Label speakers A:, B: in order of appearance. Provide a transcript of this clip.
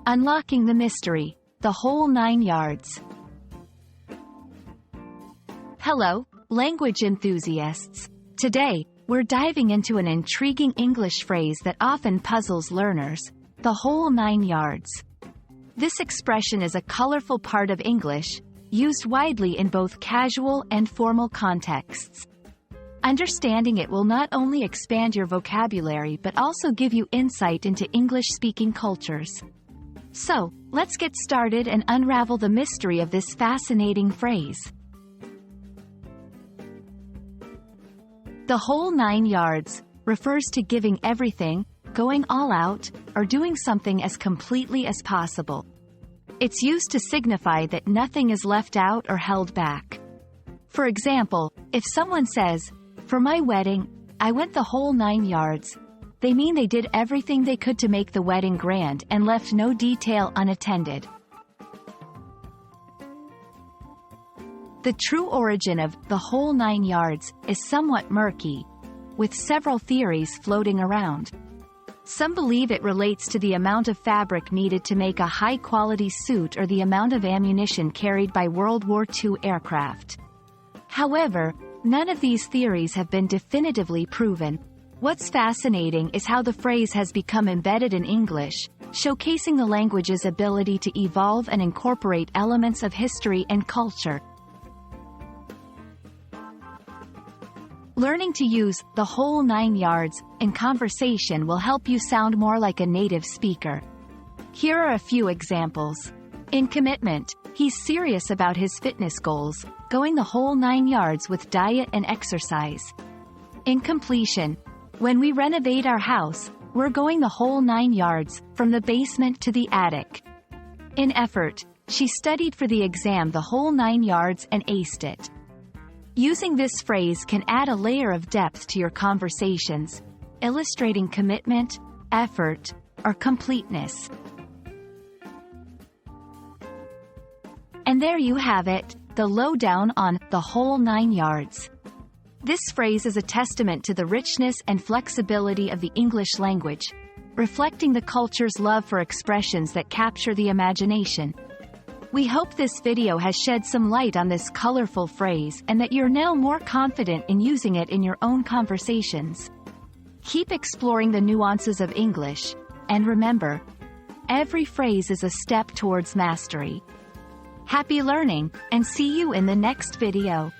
A: Unlocking the mystery, the whole 9 yards. Hello, language enthusiasts. Today, we're diving into an intriguing English phrase that often puzzles learners, the whole 9 yards. This expression is a colorful part of English, used widely in both casual and formal contexts. Understanding it will not only expand your vocabulary but also give you insight into English-speaking cultures. So, let's get started and unravel the mystery of this fascinating phrase. The whole 9 yards refers to giving everything, going all out, or doing something as completely as possible. It's used to signify that nothing is left out or held back. For example, if someone says, "For my wedding, I went the whole 9 yards," they mean they did everything they could to make the wedding grand and left no detail unattended. The true origin of the whole 9 yards is somewhat murky, with several theories floating around. Some believe it relates to the amount of fabric needed to make a high-quality suit or the amount of ammunition carried by World War II aircraft. However, none of these theories have been definitively proven. What's fascinating is how the phrase has become embedded in English, showcasing the language's ability to evolve and incorporate elements of history and culture. Learning to use the whole 9 yards in conversation will help you sound more like a native speaker. Here are a few examples. In commitment, he's serious about his fitness goals, going the whole 9 yards with diet and exercise. In completion, when we renovate our house, we're going the whole 9 yards, from the basement to the attic. In effort, she studied for the exam the whole 9 yards and aced it. Using this phrase can add a layer of depth to your conversations, illustrating commitment, effort, or completeness. And there you have it, the lowdown on the whole 9 yards. This phrase is a testament to the richness and flexibility of the English language, reflecting the culture's love for expressions that capture the imagination. We hope this video has shed some light on this colorful phrase and that you're now more confident in using it in your own conversations. Keep exploring the nuances of English, and remember, every phrase is a step towards mastery. Happy learning, and see you in the next video.